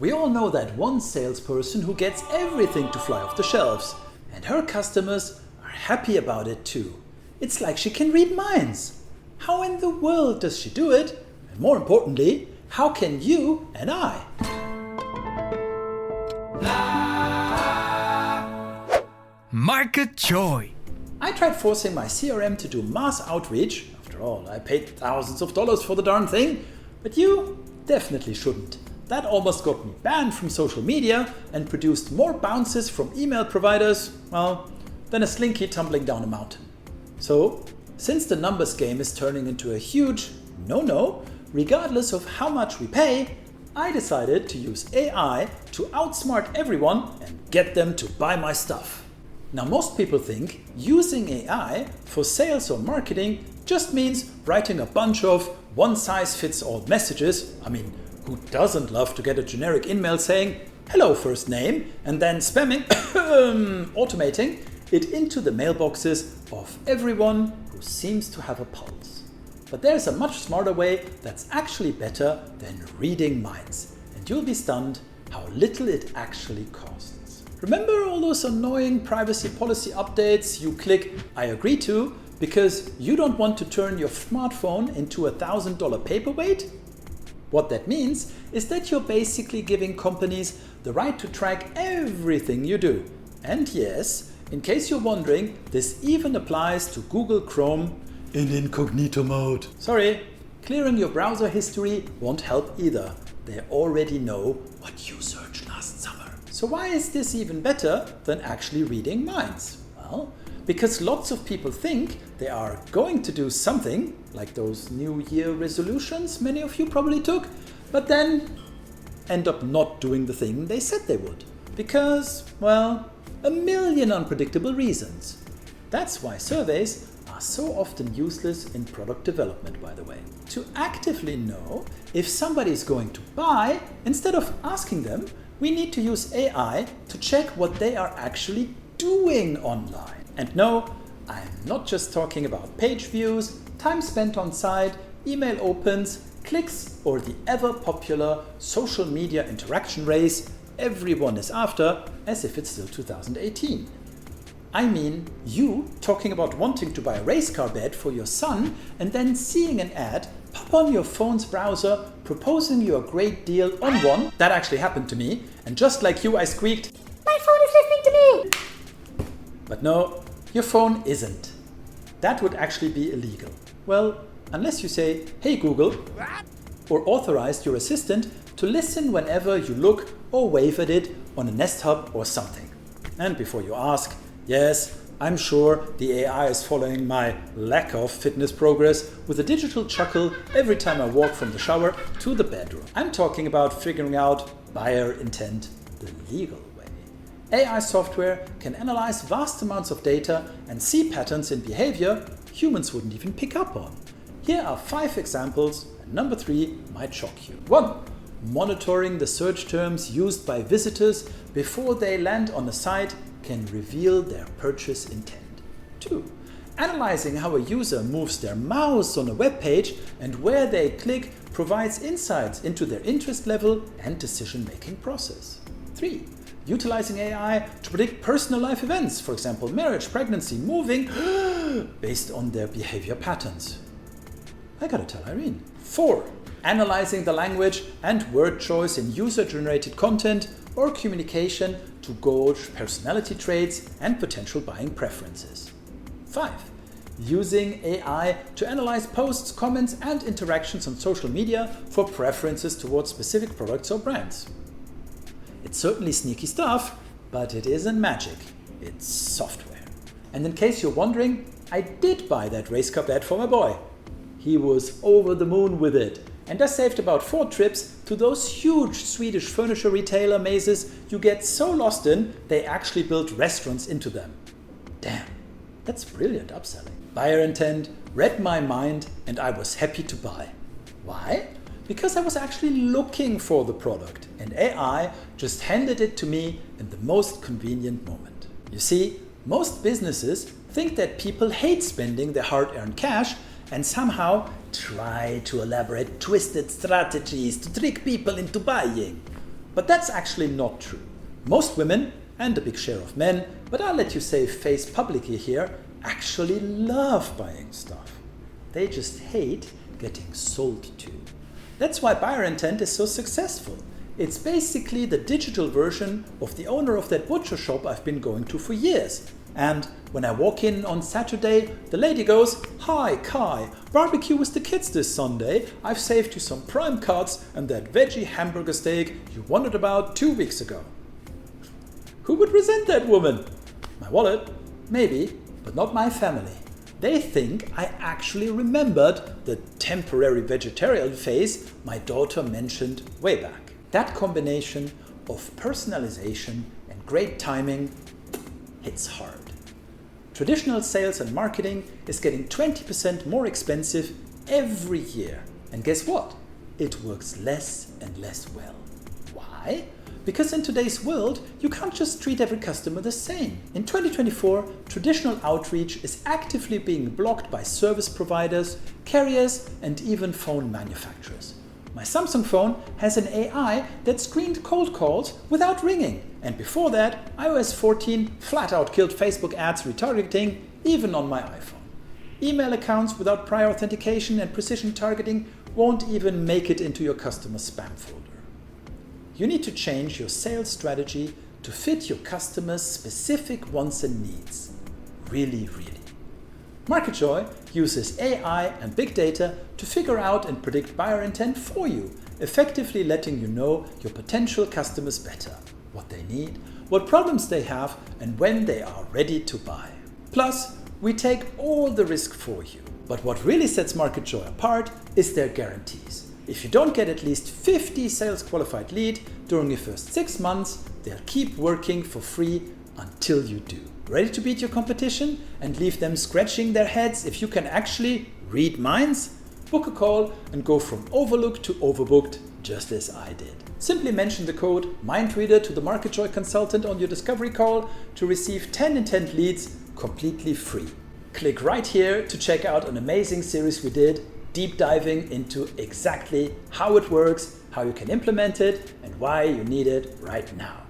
We all know that one salesperson who gets everything to fly off the shelves, and her customers are happy about it too. It's like she can read minds. How in the world does she do it? And more importantly, how can you and I? MarketJoy. I tried forcing my CRM to do mass outreach. After all, I paid thousands of dollars for the darn thing. But you definitely shouldn't. That almost got me banned from social media and produced more bounces from email providers, well, than a slinky tumbling down a mountain. So, since the numbers game is turning into a huge no-no, regardless of how much we pay, I decided to use AI to outsmart everyone and get them to buy my stuff. Now, most people think using AI for sales or marketing just means writing a bunch of one-size-fits-all messages. I mean, who doesn't love to get a generic email saying, "Hello, first name," and then spamming, automating it into the mailboxes of everyone who seems to have a pulse. But there's a much smarter way that's actually better than reading minds, and you'll be stunned how little it actually costs. Remember all those annoying privacy policy updates you click "I agree to" because you don't want to turn your smartphone into a $1,000 paperweight? What that means is that you're basically giving companies the right to track everything you do. And yes, in case you're wondering, this even applies to Google Chrome in incognito mode. Sorry, clearing your browser history won't help either. They already know what you searched last summer. So why is this even better than actually reading minds? Well, because lots of people think they are going to do something, like those New Year resolutions many of you probably took, but then end up not doing the thing they said they would. Because, well, a million unpredictable reasons. That's why surveys are so often useless in product development, by the way. To actively know if somebody is going to buy, instead of asking them, we need to use AI to check what they are actually doing online. And no, I'm not just talking about page views, time spent on site, email opens, clicks, or the ever popular social media interaction race everyone is after, as if it's still 2018. I mean, you talking about wanting to buy a race car bed for your son and then seeing an ad pop on your phone's browser proposing you a great deal on one. That actually happened to me, and just like you I squeaked, "My phone is listening to me!" But no, your phone isn't. That would actually be illegal. Well, unless you say, "Hey Google," or authorized your assistant to listen whenever you look or wave at it on a Nest Hub or something. And before you ask, yes, I'm sure the AI is following my lack of fitness progress with a digital chuckle every time I walk from the shower to the bedroom. I'm talking about figuring out buyer intent the legal way. AI software can analyze vast amounts of data and see patterns in behavior humans wouldn't even pick up on. Here are 5 examples, and number 3 might shock you. 1. Monitoring the search terms used by visitors before they land on a site can reveal their purchase intent. 2. Analyzing how a user moves their mouse on a web page and where they click provides insights into their interest level and decision-making process. 3. Utilizing AI to predict personal life events, for example, marriage, pregnancy, moving, based on their behavior patterns. I gotta tell Irene. 4. Analyzing the language and word choice in user-generated content or communication to gauge personality traits and potential buying preferences. 5. Using AI to analyze posts, comments, and interactions on social media for preferences towards specific products or brands. It's certainly sneaky stuff, but it isn't magic. It's software. And in case you're wondering, I did buy that race car bed for my boy. He was over the moon with it. And I saved about 4 trips to those huge Swedish furniture retailer mazes you get so lost in, they actually built restaurants into them. Damn, that's brilliant upselling. Buyer intent read my mind and I was happy to buy. Why? Because I was actually looking for the product and AI just handed it to me in the most convenient moment. You see, most businesses think that people hate spending their hard-earned cash and somehow try to elaborate twisted strategies to trick people into buying. But that's actually not true. Most women, and a big share of men, but I'll let you save face publicly here, actually love buying stuff. They just hate getting sold to. That's why buyer intent is so successful. It's basically the digital version of the owner of that butcher shop I've been going to for years. And when I walk in on Saturday, the lady goes, "Hi Kai, barbecue with the kids this Sunday. I've saved you some prime cuts and that veggie hamburger steak you wondered about 2 weeks ago." Who would resent that woman? My wallet? Maybe, but not my family. They think I actually remembered the temporary vegetarian phase my daughter mentioned way back. That combination of personalization and great timing hits hard. Traditional sales and marketing is getting 20% more expensive every year. And guess what? It works less and less well. Why? Because in today's world, you can't just treat every customer the same. In 2024, traditional outreach is actively being blocked by service providers, carriers, and even phone manufacturers. My Samsung phone has an AI that screened cold calls without ringing. And before that, iOS 14 flat out killed Facebook ads retargeting, even on my iPhone. Email accounts without prior authentication and precision targeting won't even make it into your customer spam folder. You need to change your sales strategy to fit your customers' specific wants and needs. Really. MarketJoy uses AI and big data to figure out and predict buyer intent for you, effectively letting you know your potential customers better, what they need, what problems they have, and when they are ready to buy. Plus, we take all the risk for you. But what really sets MarketJoy apart is their guarantees. If you don't get at least 50 sales qualified leads during your first 6 months, they'll keep working for free until you do. Ready to beat your competition and leave them scratching their heads if you can actually read minds? Book a call and go from overlooked to overbooked, just as I did. Simply mention the code MINDREADER to the MarketJoy consultant on your discovery call to receive 10 intent leads completely free. Click right here to check out an amazing series we did, deep diving into exactly how it works, how you can implement it, and why you need it right now.